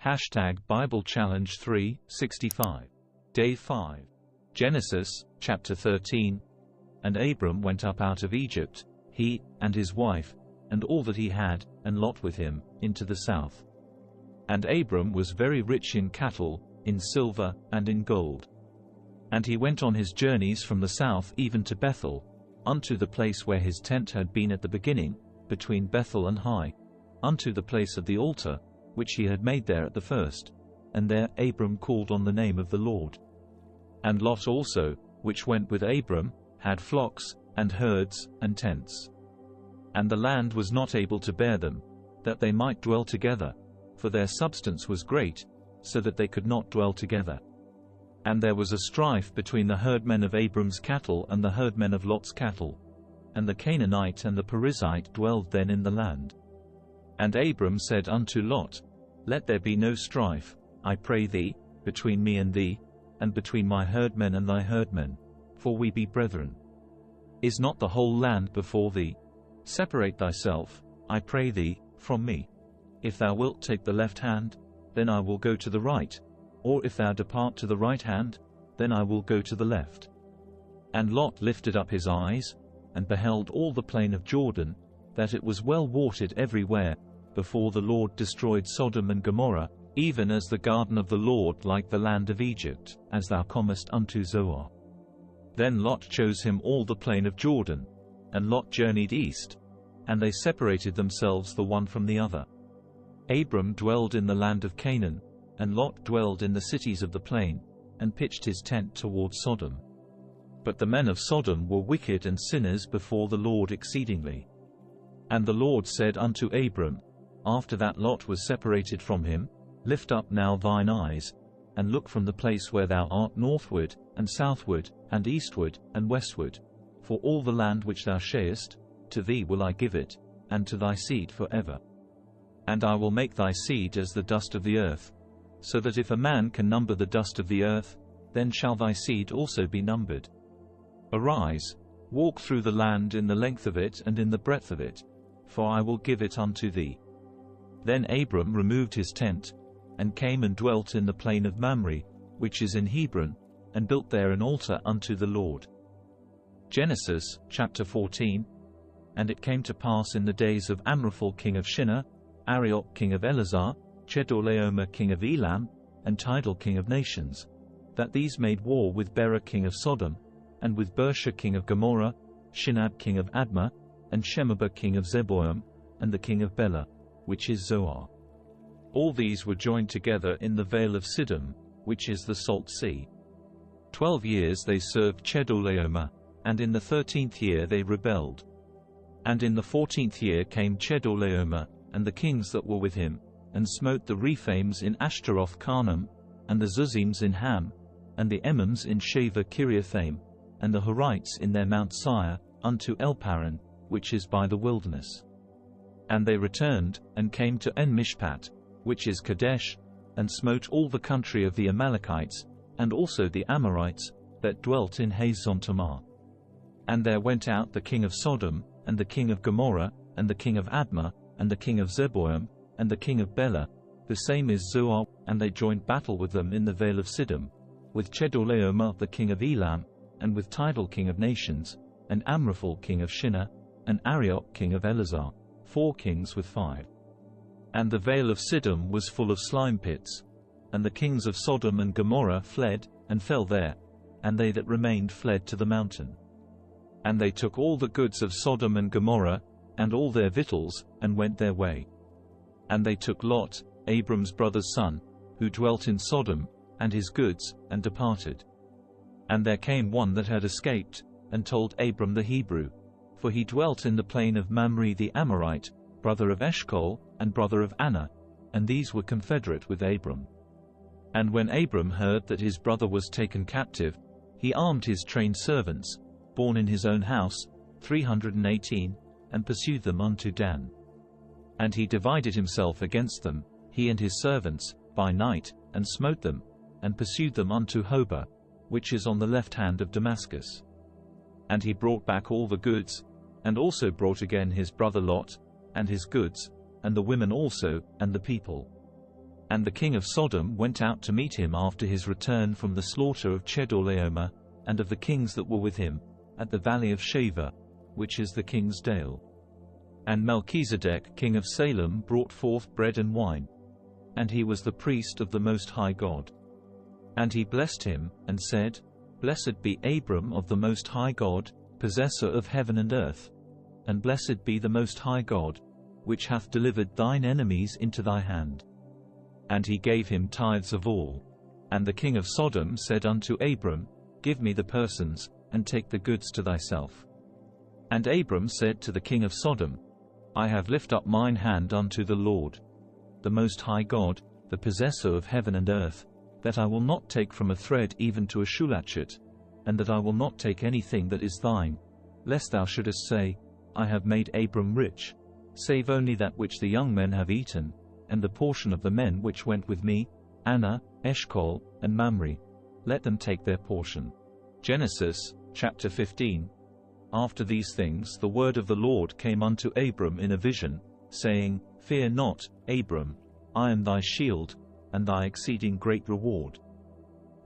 Bible Challenge 365. Day 5. Genesis, chapter 13. And Abram went up out of Egypt, he, and his wife, and all that he had, and Lot with him, into the south. And Abram was very rich in cattle, in silver, and in gold. And he went on his journeys from the south even to Bethel, unto the place where his tent had been at the beginning, between Bethel and Hai, unto the place of the altar, which he had made there at the first. And there Abram called on the name of the Lord. And Lot also, which went with Abram, had flocks, and herds, and tents. And the land was not able to bear them, that they might dwell together, for their substance was great, so that they could not dwell together. And there was a strife between the herdmen of Abram's cattle and the herdmen of Lot's cattle. And the Canaanite and the Perizzite dwelled then in the land. And Abram said unto Lot, Let there be no strife, I pray thee, between me and thee, and between my herdmen and thy herdmen, for we be brethren. Is not the whole land before thee? Separate thyself, I pray thee, from me. If thou wilt take the left hand, then I will go to the right, or if thou depart to the right hand, then I will go to the left. And Lot lifted up his eyes, and beheld all the plain of Jordan, that it was well watered everywhere, before the Lord destroyed Sodom and Gomorrah, even as the garden of the Lord like the land of Egypt, as thou comest unto Zoar. Then Lot chose him all the plain of Jordan, and Lot journeyed east, and they separated themselves the one from the other. Abram dwelled in the land of Canaan, and Lot dwelled in the cities of the plain, and pitched his tent toward Sodom. But the men of Sodom were wicked and sinners before the Lord exceedingly. And the Lord said unto Abram, after that Lot was separated from him, Lift up now thine eyes, and look from the place where thou art northward, and southward, and eastward, and westward. For all the land which thou shayest, to thee will I give it, and to thy seed forever. And I will make thy seed as the dust of the earth, so that if a man can number the dust of the earth, then shall thy seed also be numbered. Arise, walk through the land in the length of it and in the breadth of it, for I will give it unto thee. Then Abram removed his tent, and came and dwelt in the plain of Mamre, which is in Hebron, and built there an altar unto the Lord. Genesis, chapter 14. And it came to pass in the days of Amraphel king of Shinar, Arioch king of Elazar, Chedorlaomer king of Elam, and Tidal king of nations, that these made war with Bera king of Sodom, and with Bersha king of Gomorrah, Shinab king of Admah, and Shemaba king of Zeboim, and the king of Bela, which is Zoar. All these were joined together in the vale of Siddim, which is the Salt Sea. 12 years they served Chedorlaomer, and in the 13th year they rebelled. And in the 14th year came Chedorlaomer, and the kings that were with him, and smote the Rephaims in Ashtaroth Karnaim, and the Zuzims in Ham, and the Emims in Shaveh Kiriathaim, and the Horites in their Mount Seir, unto Elparan, which is by the wilderness. And they returned, and came to En-Mishpat, which is Kadesh, and smote all the country of the Amalekites, and also the Amorites, that dwelt in Hazon Tamar. And there went out the king of Sodom, and the king of Gomorrah, and the king of Admah, and the king of Zeboim, and the king of Bela, the same is Zoar, and they joined battle with them in the vale of Siddim, with Chedorlaomer the king of Elam, and with Tidal king of nations, and Amraphel king of Shinar, and Arioch king of Elazar, 4 kings with 5. And the vale of Siddim was full of slime pits, and the kings of Sodom and Gomorrah fled, and fell there, and they that remained fled to the mountain. And they took all the goods of Sodom and Gomorrah, and all their victuals, and went their way. And they took Lot, Abram's brother's son, who dwelt in Sodom, and his goods, and departed. And there came one that had escaped, and told Abram the Hebrew, for he dwelt in the plain of Mamre the Amorite, brother of Eshcol, and brother of Anna, and these were confederate with Abram. And when Abram heard that his brother was taken captive, he armed his trained servants, born in his own house, 318, and pursued them unto Dan. And he divided himself against them, he and his servants, by night, and smote them, and pursued them unto Hobah, which is on the left hand of Damascus. And he brought back all the goods, and also brought again his brother Lot, and his goods, and the women also, and the people. And the king of Sodom went out to meet him after his return from the slaughter of Chedorlaomer, and of the kings that were with him, at the valley of Shaveh, which is the king's dale. And Melchizedek king of Salem brought forth bread and wine. And he was the priest of the Most High God. And he blessed him, and said, Blessed be Abram of the Most High God, possessor of heaven and earth. And blessed be the Most High God, which hath delivered thine enemies into thy hand. And he gave him tithes of all. And the king of Sodom said unto Abram, Give me the persons, and take the goods to thyself. And Abram said to the king of Sodom, I have lift up mine hand unto the Lord, the Most High God, the possessor of heaven and earth, that I will not take from a thread even to a shoelatchet, and that I will not take anything that is thine, lest thou shouldest say, I have made Abram rich, save only that which the young men have eaten, and the portion of the men which went with me, Anna, Eshcol, and Mamre. Let them take their portion. Genesis, chapter 15. After these things the word of the Lord came unto Abram in a vision, saying, Fear not, Abram, I am thy shield, and thy exceeding great reward.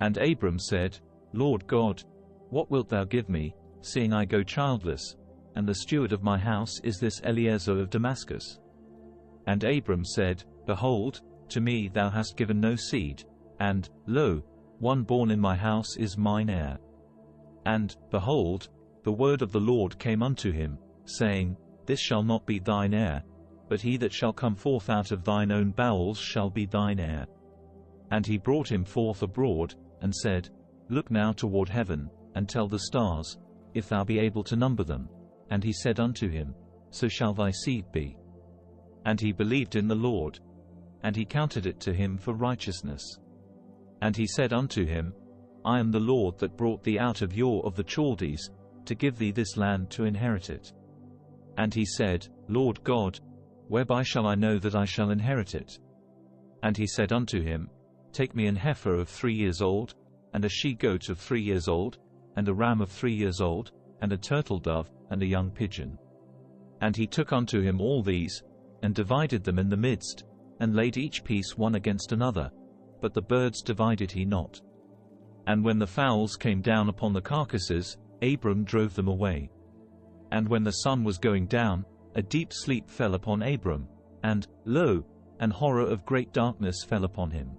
And Abram said, Lord God, what wilt thou give me, seeing I go childless, and the steward of my house is this Eliezer of Damascus? And Abram said, Behold, to me thou hast given no seed, and, lo, one born in my house is mine heir. And, behold, the word of the Lord came unto him, saying, This shall not be thine heir, but he that shall come forth out of thine own bowels shall be thine heir. And he brought him forth abroad, and said, Look now toward heaven, and tell the stars, if thou be able to number them. And he said unto him, So shall thy seed be. And he believed in the Lord, and he counted it to him for righteousness. And he said unto him, I am the Lord that brought thee out of Ur of the Chaldees, to give thee this land to inherit it. And he said, Lord God, whereby shall I know that I shall inherit it? And he said unto him, Take me an heifer of 3 years old, and a she-goat of 3 years old, and a ram of 3 years old, and a turtle-dove, and a young pigeon. And he took unto him all these, and divided them in the midst, and laid each piece one against another, but the birds divided he not. And when the fowls came down upon the carcasses, Abram drove them away. And when the sun was going down, a deep sleep fell upon Abram, and, lo, an horror of great darkness fell upon him.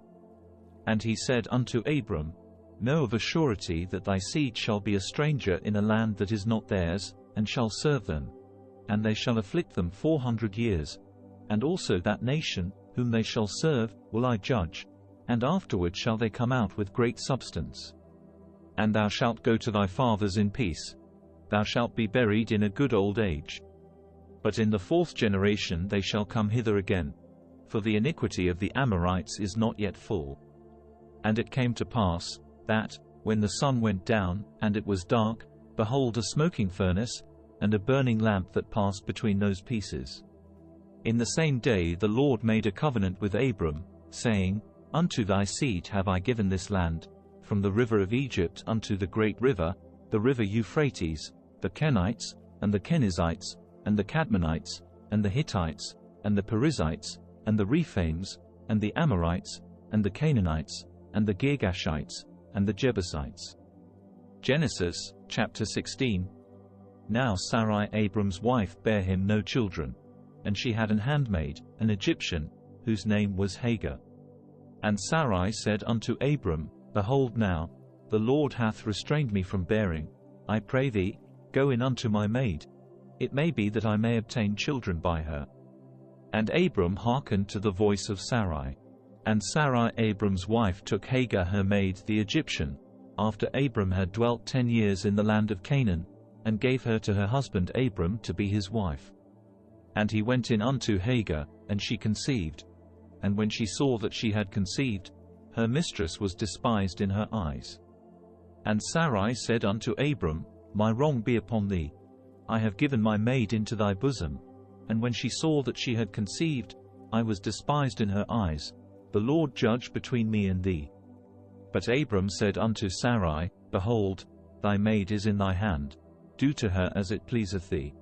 And he said unto Abram, Know of a surety that thy seed shall be a stranger in a land that is not theirs, and shall serve them. And they shall afflict them 400 years. And also that nation, whom they shall serve, will I judge, and afterward shall they come out with great substance. And thou shalt go to thy fathers in peace. Thou shalt be buried in a good old age. But in the 4th generation they shall come hither again, for the iniquity of the Amorites is not yet full. And it came to pass, that, when the sun went down, and it was dark, behold a smoking furnace, and a burning lamp that passed between those pieces. In the same day the Lord made a covenant with Abram, saying, Unto thy seed have I given this land, from the river of Egypt unto the great river, the river Euphrates, the Kenites, and the Kenizzites, and the Cadmonites, and the Hittites, and the Perizzites, and the Rephaims, and the Amorites, and the Canaanites, and the Girgashites, and the Jebusites. Genesis, chapter 16. Now Sarai Abram's wife bare him no children, and she had an handmaid, an Egyptian, whose name was Hagar. And Sarai said unto Abram, Behold now, the Lord hath restrained me from bearing. I pray thee, go in unto my maid. It may be that I may obtain children by her. And Abram hearkened to the voice of Sarai. And Sarai Abram's wife took Hagar her maid the Egyptian, after Abram had dwelt 10 years in the land of Canaan, and gave her to her husband Abram to be his wife. And he went in unto Hagar, and she conceived. And when she saw that she had conceived, her mistress was despised in her eyes. And Sarai said unto Abram, My wrong be upon thee. I have given my maid into thy bosom. And when she saw that she had conceived, I was despised in her eyes. The Lord judge between me and thee. But Abram said unto Sarai, Behold, thy maid is in thy hand. Do to her as it pleaseth thee.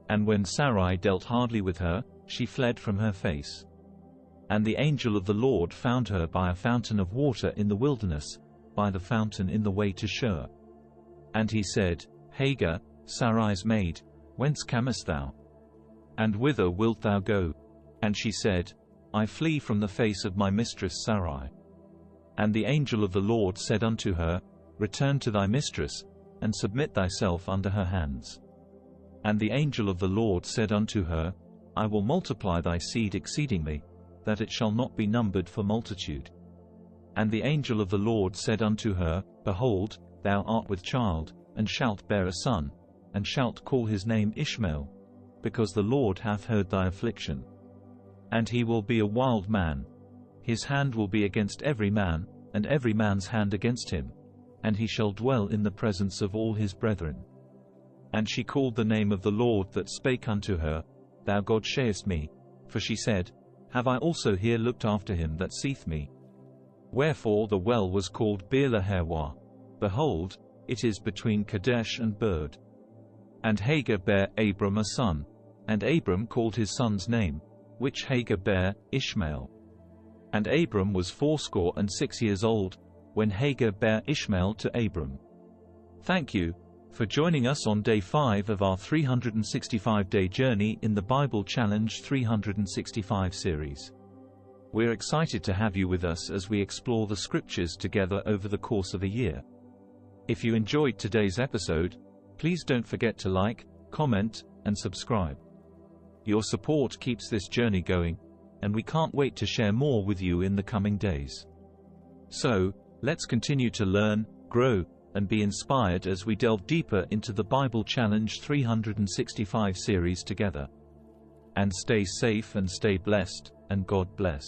And when Sarai dealt hardly with her, she fled from her face. And the angel of the Lord found her by a fountain of water in the wilderness, by the fountain in the way to Shur. And he said, Hagar, Sarai's maid, whence camest thou? And whither wilt thou go? And she said, I flee from the face of my mistress Sarai. And the angel of the Lord said unto her, Return to thy mistress, and submit thyself under her hands. And the angel of the Lord said unto her, I will multiply thy seed exceedingly, that it shall not be numbered for multitude. And the angel of the Lord said unto her, Behold, thou art with child, and shalt bear a son, and shalt call his name Ishmael, because the Lord hath heard thy affliction. And he will be a wild man. His hand will be against every man, and every man's hand against him, and he shall dwell in the presence of all his brethren. And she called the name of the Lord that spake unto her, Thou God shayest me, for she said, Have I also here looked after him that seeth me? Wherefore the well was called Beer-lahai-roi. Behold, it is between Kadesh and Bird. And Hagar bare Abram a son, and Abram called his son's name, which Hagar bare, Ishmael. And Abram was 86 years old, when Hagar bare Ishmael to Abram. Thank you for joining us on day 5 of our 365-day journey in the Bible Challenge 365 series. We're excited to have you with us as we explore the scriptures together over the course of a year. If you enjoyed today's episode, please don't forget to like, comment, and subscribe. Your support keeps this journey going, and we can't wait to share more with you in the coming days. So, let's continue to learn, grow, and be inspired as we delve deeper into the Bible Challenge 365 series together. And stay safe and stay blessed, and God bless.